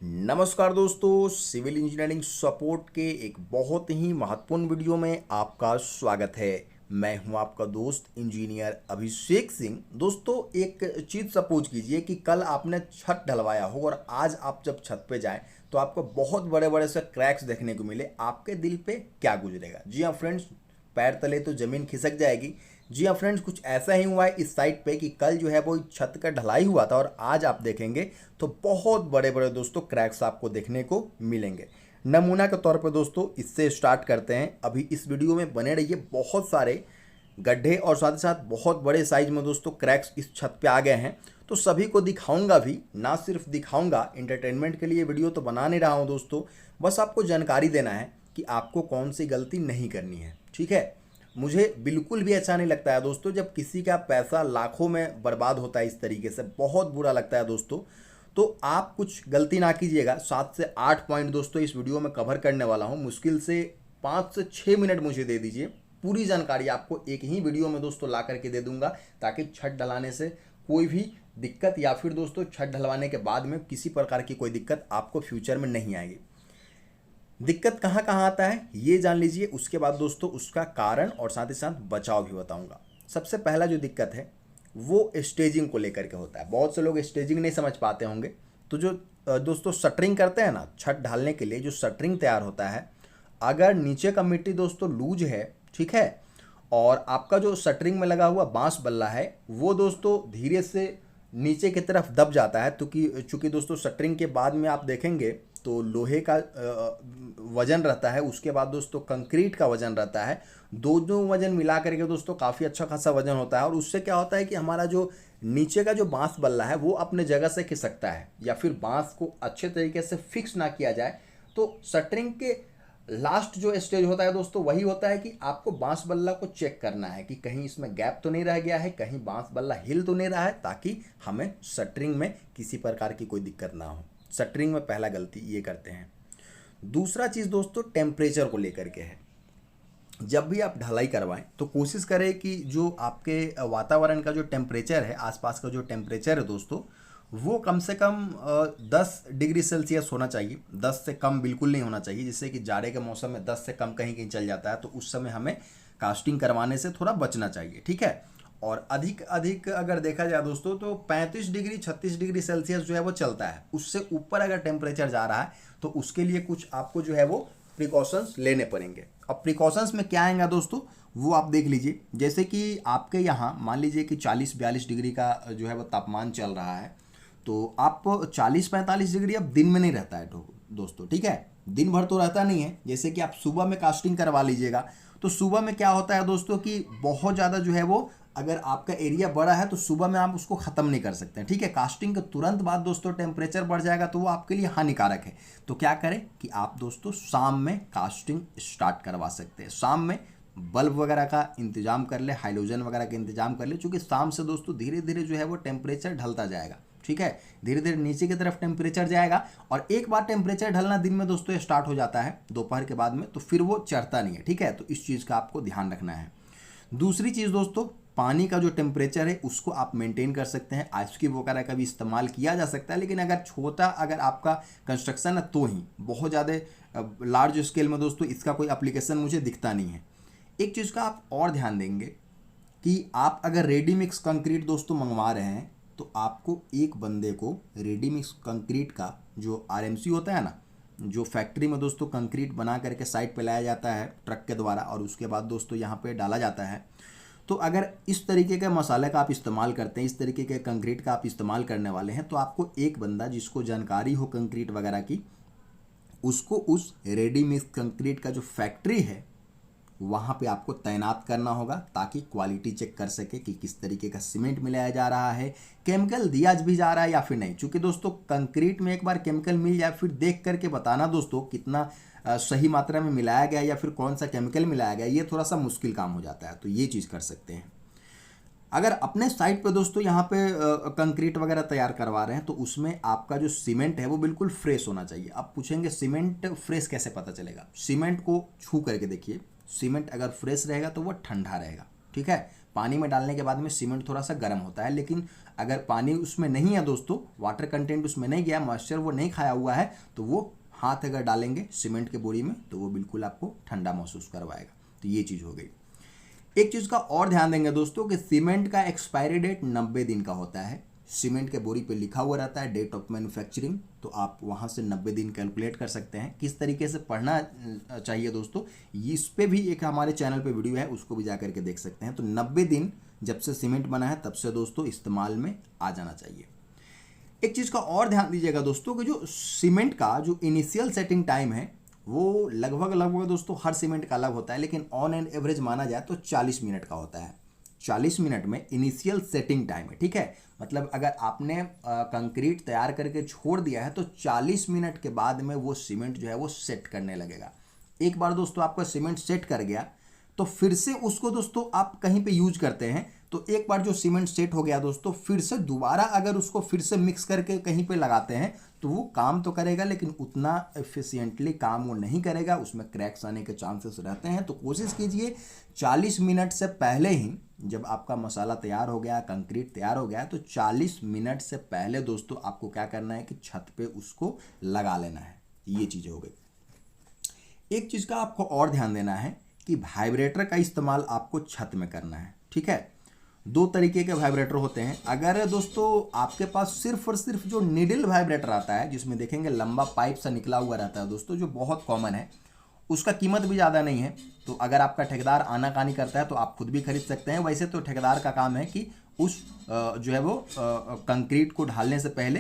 नमस्कार दोस्तों, civil engineering support के एक बहुत ही महत्वपूर्ण वीडियो में आपका स्वागत है। मैं हूं आपका दोस्त इंजीनियर अभिषेक सिंह। दोस्तों, एक चीज़ सपोज कीजिए कि कल आपने छत ढलवाया हो और आज आप जब छत पे जाएं तो आपको बहुत बड़े बड़े से क्रैक्स देखने को मिले। आपके दिल पे क्या गुजरेगा? जी हाँ फ्रेंड्स, पैर तले तो ज़मीन खिसक जाएगी। जी हाँ फ्रेंड्स, कुछ ऐसा ही हुआ है इस साइट पे कि कल जो है वो छत का ढलाई हुआ था और आज आप देखेंगे तो बहुत बड़े बड़े दोस्तों क्रैक्स आपको देखने को मिलेंगे। नमूना के तौर पे दोस्तों इससे स्टार्ट करते हैं। अभी इस वीडियो में बने रहिए, बहुत सारे गड्ढे और साथ ही साथ बहुत बड़े साइज में दोस्तों क्रैक्स इस छत पे आ गए हैं, तो सभी को दिखाऊंगा भी। ना सिर्फ दिखाऊंगा, इंटरटेनमेंट के लिए वीडियो तो बना नहीं रहा हूँ दोस्तों, बस आपको जानकारी देना है कि आपको कौन सी गलती नहीं करनी है। ठीक है, मुझे बिल्कुल भी अच्छा नहीं लगता है दोस्तों जब किसी का पैसा लाखों में बर्बाद होता है इस तरीके से, बहुत बुरा लगता है दोस्तों। तो आप कुछ गलती ना कीजिएगा। 7 से 8 पॉइंट दोस्तों इस वीडियो में कवर करने वाला हूं। मुश्किल से 5 से 6 मिनट मुझे दे दीजिए, पूरी जानकारी आपको एक ही वीडियो में दोस्तों ला करके दे दूंगा, ताकि छत ढलाने से कोई भी दिक्कत या फिर दोस्तों छत ढलवाने के बाद में किसी प्रकार की कोई दिक्कत आपको फ्यूचर में नहीं आएगी। दिक्कत कहाँ कहाँ आता है ये जान लीजिए, उसके बाद दोस्तों उसका कारण और साथ ही साथ बचाव भी बताऊंगा। सबसे पहला जो दिक्कत है वो स्टेजिंग को लेकर के होता है। बहुत से लोग स्टेजिंग नहीं समझ पाते होंगे। तो जो दोस्तों शटरिंग करते हैं ना, छत ढालने के लिए जो शटरिंग तैयार होता है, अगर नीचे का मिट्टी दोस्तों लूज है, ठीक है, और आपका जो शटरिंग में लगा हुआ बांस बल्ला है वो दोस्तों धीरे से नीचे की तरफ दब जाता है। तो कि चूंकि दोस्तों शटरिंग के बाद में आप देखेंगे तो लोहे का वजन रहता है, उसके बाद दोस्तों कंक्रीट का वजन रहता है। दोनों वजन मिला करके दोस्तों काफ़ी अच्छा खासा वजन होता है, और उससे क्या होता है कि हमारा जो नीचे का जो बांस बल्ला है वो अपने जगह से खिसकता है, या फिर बांस को अच्छे तरीके से फिक्स ना किया जाए तो शटरिंग के लास्ट जो स्टेज होता है दोस्तों वही होता है कि आपको बांस बल्ला को चेक करना है कि कहीं इसमें गैप तो नहीं रह गया है, कहीं बांस बल्ला हिल तो नहीं रहा है, ताकि हमें शटरिंग में किसी प्रकार की कोई दिक्कत ना हो। शटरिंग में पहला गलती ये करते हैं। दूसरा चीज़ दोस्तों टेम्परेचर को लेकर के है। जब भी आप ढलाई करवाएं तो कोशिश करें कि जो आपके वातावरण का जो टेम्परेचर है, आसपास का जो टेम्परेचर है दोस्तों, वो कम से कम 10 डिग्री सेल्सियस होना चाहिए। 10 से कम बिल्कुल नहीं होना चाहिए, जिससे कि जाड़े के मौसम में 10 से कम कहीं कहीं चल जाता है, तो उस समय हमें कास्टिंग करवाने से थोड़ा बचना चाहिए। ठीक है, और अधिक अधिक अगर देखा जाए दोस्तों तो 35 डिग्री 36 डिग्री सेल्सियस जो है वो चलता है। उससे ऊपर अगर टेम्परेचर जा रहा है तो उसके लिए कुछ आपको जो है वो प्रिकॉशंस लेने पड़ेंगे। अब प्रिकॉशंस में क्या आएगा दोस्तों वो आप देख लीजिए। जैसे कि आपके यहाँ मान लीजिए कि 40-42 डिग्री का जो है वो तापमान चल रहा है, तो आप 40-45 डिग्री अब दिन में नहीं रहता है दोस्तों, ठीक है, दिन भर तो रहता नहीं है। जैसे कि आप सुबह में कास्टिंग करवा लीजिएगा तो सुबह में क्या होता है दोस्तों कि बहुत ज़्यादा जो है वो, अगर आपका एरिया बड़ा है तो सुबह में आप उसको ख़त्म नहीं कर सकते हैं। ठीक है, कास्टिंग के तुरंत बाद दोस्तों टेम्परेचर बढ़ जाएगा तो वो आपके लिए हानिकारक है। तो क्या करें कि आप दोस्तों शाम में कास्टिंग स्टार्ट करवा सकते हैं। शाम में बल्ब वगैरह का इंतजाम कर ले, हाइलोजन वगैरह का इंतजाम कर ले, क्योंकि शाम से दोस्तों धीरे धीरे जो है वो टेम्परेचर ढलता जाएगा। ठीक है, धीरे धीरे नीचे की तरफ टेम्परेचर जाएगा, और एक बार टेम्परेचर ढलना दिन में दोस्तों स्टार्ट हो जाता है दोपहर के बाद में, तो फिर वो चढ़ता नहीं है। ठीक है, तो इस चीज़ का आपको ध्यान रखना है। दूसरी चीज़ दोस्तों, पानी का जो टेम्परेचर है उसको आप मेंटेन कर सकते हैं। आइस क्यूब वगैरह का भी इस्तेमाल किया जा सकता है, लेकिन अगर छोटा अगर आपका कंस्ट्रक्शन है तो ही, बहुत ज़्यादा लार्ज स्केल में दोस्तों इसका कोई एप्लीकेशन मुझे दिखता नहीं है। एक चीज़ का आप और ध्यान देंगे कि आप अगर रेडी मिक्स कंक्रीट दोस्तों मंगवा रहे हैं तो आपको एक बंदे को रेडी मिक्स कंक्रीट का जो आरएमसी होता है ना, जो फैक्ट्री में दोस्तों कंक्रीट बना करके साइट पे लाया जाता है ट्रक के द्वारा, और उसके बाद दोस्तों यहाँ पे डाला जाता है, तो अगर इस तरीके के मसाले का आप इस्तेमाल करते हैं, इस तरीके के कंक्रीट का आप इस्तेमाल करने वाले हैं, तो आपको एक बंदा जिसको जानकारी हो कंक्रीट वगैरह की, उसको उस रेडी मिक्स कंक्रीट का जो फैक्ट्री है वहाँ पे आपको तैनात करना होगा, ताकि क्वालिटी चेक कर सके कि किस तरीके का सीमेंट मिलाया जा रहा है, केमिकल दिया भी जा रहा है या फिर नहीं। चूँकि दोस्तों कंक्रीट में एक बार केमिकल मिल जाए फिर देख करके बताना दोस्तों कितना सही मात्रा में मिलाया गया या फिर कौन सा केमिकल मिलाया गया, ये थोड़ा सा मुश्किल काम हो जाता है। तो ये चीज़ कर सकते हैं। अगर अपने साइट पे दोस्तों यहाँ पे कंक्रीट वगैरह तैयार करवा रहे हैं तो उसमें आपका जो सीमेंट है वो बिल्कुल फ्रेश होना चाहिए। आप पूछेंगे सीमेंट फ्रेश कैसे पता चलेगा? सीमेंट को छू करके देखिए, सीमेंट अगर फ्रेश रहेगा तो वो ठंडा रहेगा। ठीक है, पानी में डालने के बाद में सीमेंट थोड़ा सा गर्म होता है, लेकिन अगर पानी उसमें नहीं है दोस्तों, वाटर कंटेंट उसमें नहीं गया, मॉइस्चर वो नहीं खाया हुआ है, तो वो हाथ अगर डालेंगे सीमेंट के बोरी में तो वो बिल्कुल आपको ठंडा महसूस करवाएगा। तो ये चीज़ हो गई। एक चीज़ का और ध्यान देंगे दोस्तों कि सीमेंट का एक्सपायरी डेट 90 दिन का होता है। सीमेंट के बोरी पे लिखा हुआ रहता है डेट ऑफ मैन्युफैक्चरिंग, तो आप वहाँ से 90 दिन कैलकुलेट कर सकते हैं। किस तरीके से पढ़ना चाहिए दोस्तों, इस पे भी एक हमारे चैनल पे वीडियो है, उसको भी जा करके देख सकते हैं। तो 90 दिन जब से सीमेंट बना है तब से दोस्तों इस्तेमाल में आ जाना चाहिए। एक चीज़ का और ध्यान दीजिएगा दोस्तों कि जो सीमेंट का जो इनिशियल सेटिंग टाइम है वो लगभग दोस्तों हर सीमेंट का अलग होता है, लेकिन ऑन एंड एवरेज माना जाए तो 40 मिनट का होता है। 40 मिनट में इनिशियल सेटिंग टाइम है, ठीक है। मतलब अगर आपने कंक्रीट तैयार करके छोड़ दिया है तो 40 मिनट के बाद में वो सीमेंट जो है वो सेट करने लगेगा। एक बार दोस्तों आपका सीमेंट सेट कर गया तो फिर से उसको दोस्तों आप कहीं पे यूज करते हैं, तो एक बार जो सीमेंट सेट हो गया दोस्तों, फिर से दोबारा अगर उसको फिर से मिक्स करके कहीं पे लगाते हैं तो वो काम तो करेगा, लेकिन उतना एफिशिएंटली काम वो नहीं करेगा, उसमें क्रैक्स आने के चांसेस रहते हैं। तो कोशिश कीजिए 40 मिनट से पहले ही, जब आपका मसाला तैयार हो गया, कंक्रीट तैयार हो गया, तो 40 मिनट से पहले दोस्तों आपको क्या करना है कि छत पे उसको लगा लेना है। ये चीज़ हो गई। एक चीज़ का आपको और ध्यान देना है कि वाइब्रेटर का इस्तेमाल आपको छत में करना है, ठीक है। 2 तरीके के वाइब्रेटर होते हैं। अगर दोस्तों आपके पास सिर्फ और सिर्फ जो निडल वाइब्रेटर आता है, जिसमें देखेंगे लंबा पाइप सा निकला हुआ रहता है दोस्तों, जो बहुत कॉमन है, उसका कीमत भी ज़्यादा नहीं है, तो अगर आपका ठेकेदार आनाकानी करता है तो आप खुद भी खरीद सकते हैं। वैसे तो ठेकेदार का काम है कि उस जो है वो कंक्रीट को ढालने से पहले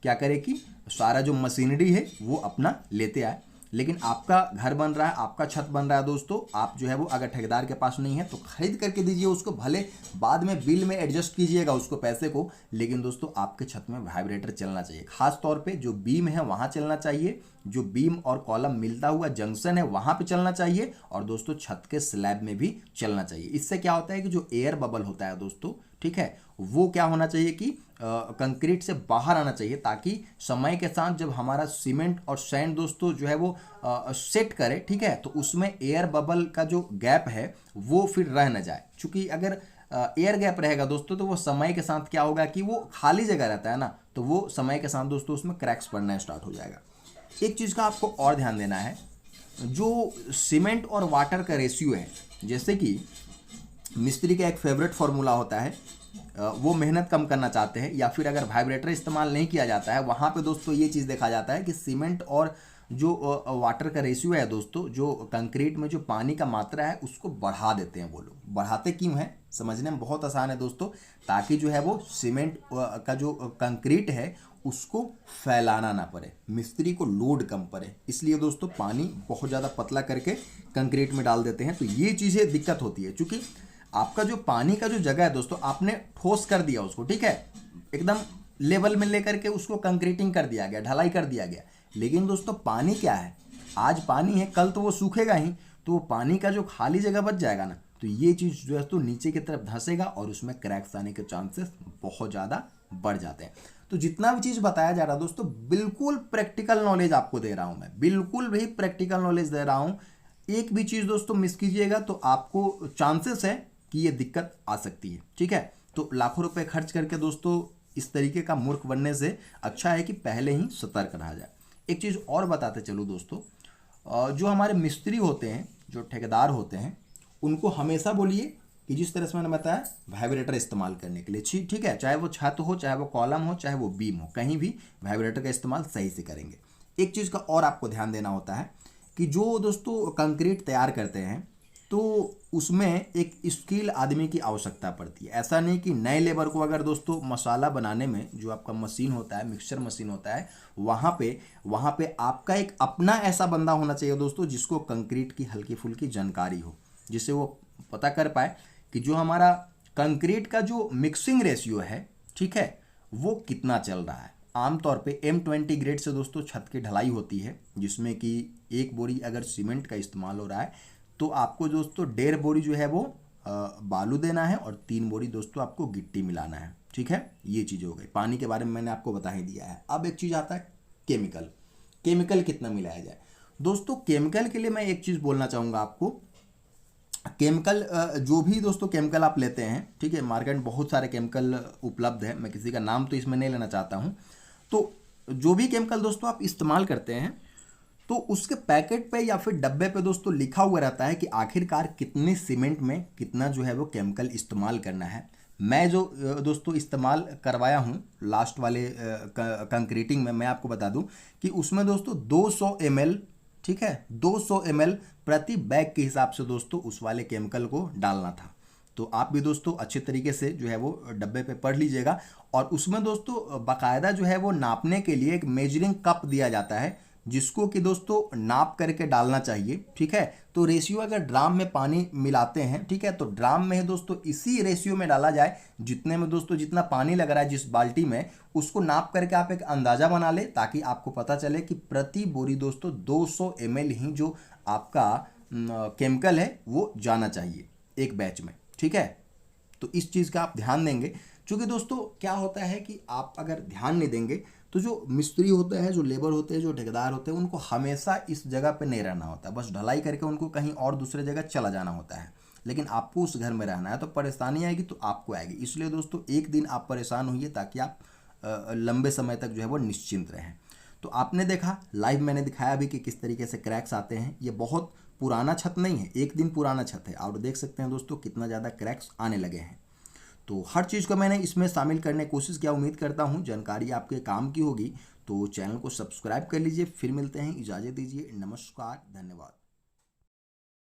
क्या करे कि सारा जो मशीनरी है वो अपना लेते आए, लेकिन आपका घर बन रहा है, आपका छत बन रहा है दोस्तों, आप जो है वो अगर ठेकेदार के पास नहीं है तो खरीद करके दीजिए उसको, भले बाद में बिल में एडजस्ट कीजिएगा उसको पैसे को, लेकिन दोस्तों आपके छत में वाइब्रेटर चलना चाहिए। खास तौर पे जो बीम है वहाँ चलना चाहिए, जो बीम और कॉलम मिलता हुआ जंक्शन है वहाँ पे चलना चाहिए, और दोस्तों छत के स्लैब में भी चलना चाहिए। इससे क्या होता है कि जो एयर बबल होता है दोस्तों, ठीक है, वो क्या होना चाहिए कि कंक्रीट से बाहर आना चाहिए, ताकि समय के साथ जब हमारा सीमेंट और सैंड दोस्तों जो है वो सेट करे, ठीक है, तो उसमें एयर बबल का जो गैप है वो फिर रह न जाए। क्योंकि अगर एयर गैप रहेगा दोस्तों तो वो समय के साथ क्या होगा कि वो खाली जगह रहता है ना, तो वो समय के साथ दोस्तों उसमें क्रैक्स पड़ना स्टार्ट हो जाएगा। एक चीज़ का आपको और ध्यान देना है, जो सीमेंट और वाटर का रेशियो है, जैसे कि मिस्त्री का एक फेवरेट फार्मूला होता है, वो मेहनत कम करना चाहते हैं या फिर अगर वाइब्रेटर इस्तेमाल नहीं किया जाता है, वहाँ पे दोस्तों ये चीज़ देखा जाता है कि सीमेंट और जो वाटर का रेशियो है दोस्तों, जो कंक्रीट में जो पानी का मात्रा है उसको बढ़ा देते हैं। वो लोग बढ़ाते क्यों हैं, समझने में बहुत आसान है दोस्तों, ताकि जो है वो सीमेंट का जो कंक्रीट है उसको फैलाना ना पड़े, मिस्त्री को लोड कम पड़े, इसलिए दोस्तों पानी बहुत ज़्यादा पतला करके कंक्रीट में डाल देते हैं। तो ये चीज़ें दिक्कत होती है, क्योंकि आपका जो पानी का जो जगह है दोस्तों, आपने ठोस कर दिया उसको, ठीक है, एकदम लेवल में लेकर के उसको कंक्रीटिंग कर दिया गया, ढलाई कर दिया गया, लेकिन दोस्तों पानी क्या है, आज पानी है कल तो वो सूखेगा ही, तो वो पानी का जो खाली जगह बच जाएगा ना, तो ये चीज़ जो है तो नीचे की तरफ धंसेगा और उसमें क्रैक्स आने के चांसेस बहुत ज़्यादा बढ़ जाते हैं। तो जितना भी चीज़ बताया जा रहा है दोस्तों, बिल्कुल प्रैक्टिकल नॉलेज आपको दे रहा हूँ मैं, बिल्कुल भी प्रैक्टिकल नॉलेज दे रहा हूँ। एक भी चीज़ दोस्तों मिस कीजिएगा तो आपको चांसेस है कि ये दिक्कत आ सकती है, ठीक है। तो लाखों रुपए खर्च करके दोस्तों इस तरीके का मूर्ख बनने से अच्छा है कि पहले ही सतर्क रहा जाए। एक चीज़ और बताते चलूँ दोस्तों, जो हमारे मिस्त्री होते हैं, जो ठेकेदार होते हैं, उनको हमेशा बोलिए कि जिस तरह से मैंने बताया वाइब्रेटर इस्तेमाल करने के लिए, ठीक है, चाहे वो छत हो, चाहे वो कॉलम हो, चाहे वो बीम हो, कहीं भी वाइब्रेटर का इस्तेमाल सही से करेंगे। एक चीज़ का और आपको ध्यान देना होता है कि जो दोस्तों कंक्रीट तैयार करते हैं तो उसमें एक स्किल आदमी की आवश्यकता पड़ती है। ऐसा नहीं कि नए लेबर को अगर दोस्तों मसाला बनाने में जो आपका मशीन होता है, मिक्सचर मशीन होता है, वहाँ पे आपका एक अपना ऐसा बंदा होना चाहिए दोस्तों जिसको कंक्रीट की हल्की फुल्की जानकारी हो, जिससे वो पता कर पाए कि जो हमारा कंक्रीट का जो मिक्सिंग रेशियो है, ठीक है, वो कितना चल रहा है। आमतौर पे M20 ग्रेड से दोस्तों छत की ढलाई होती है, जिसमें कि 1 बोरी अगर सीमेंट का इस्तेमाल हो रहा है तो आपको दोस्तों 1.5 बोरी जो है वो बालू देना है और 3 बोरी दोस्तों आपको गिट्टी मिलाना है, ठीक है। ये चीज़ हो गई। पानी के बारे में मैंने आपको बता ही दिया है। अब एक चीज़ आता है केमिकल कितना मिलाया जाए। दोस्तों केमिकल के लिए मैं एक चीज़ बोलना चाहूँगा आपको केमिकल जो भी दोस्तों केमिकल आप लेते हैं, ठीक है, मार्केट में बहुत सारे केमिकल उपलब्ध है, मैं किसी का नाम तो इसमें नहीं लेना चाहता हूँ। तो जो भी केमिकल दोस्तों आप इस्तेमाल करते हैं, तो उसके पैकेट पे या फिर डब्बे पे दोस्तों लिखा हुआ रहता है कि आखिरकार कितने सीमेंट में कितना जो है वो केमिकल इस्तेमाल करना है। मैं जो दोस्तों इस्तेमाल करवाया हूँ लास्ट वाले कंक्रीटिंग में, मैं आपको बता दूं कि उसमें दोस्तों 200 ml, ठीक है, 200 ml प्रति बैग के हिसाब से दोस्तों उस वाले केमिकल को डालना था। तो आप भी दोस्तों अच्छे तरीके से जो है वो डब्बे पे पढ़ लीजिएगा। और उसमें दोस्तों बाकायदा जो है वो नापने के लिए एक मेजरिंग कप दिया जाता है, जिसको कि दोस्तों नाप करके डालना चाहिए, ठीक है। तो रेशियो अगर ड्राम में पानी मिलाते हैं, ठीक है, तो ड्राम में दोस्तों इसी रेशियो में डाला जाए, जितने में दोस्तों जितना पानी लग रहा है जिस बाल्टी में, उसको नाप करके आप एक अंदाज़ा बना ले, ताकि आपको पता चले कि प्रति बोरी दोस्तों 200 ml ही जो आपका केमिकल है वो जाना चाहिए एक बैच में, ठीक है। तो इस चीज़ का आप ध्यान देंगे, क्योंकि दोस्तों क्या होता है कि आप अगर ध्यान नहीं देंगे तो जो मिस्त्री होते हैं, जो लेबर होते हैं, जो ठेकेदार होते हैं, उनको हमेशा इस जगह पे नहीं रहना होता, बस ढलाई करके उनको कहीं और दूसरे जगह चला जाना होता है। लेकिन आपको उस घर में रहना है, तो परेशानी आएगी तो आपको आएगी। इसलिए दोस्तों एक दिन आप परेशान होइए, ताकि आप लंबे समय तक जो है वो निश्चिंत रहें। तो आपने देखा, लाइव मैंने दिखाया भी कि किस तरीके से क्रैक्स आते हैं। ये बहुत पुराना छत नहीं है, एक दिन पुराना छत है, और देख सकते हैं दोस्तों कितना ज़्यादा क्रैक्स आने लगे हैं। तो हर चीज़ को मैंने इसमें शामिल करने की कोशिश किया। उम्मीद करता हूँ जानकारी आपके काम की होगी। तो चैनल को सब्सक्राइब कर लीजिए। फिर मिलते हैं, इजाज़त दीजिए, नमस्कार, धन्यवाद।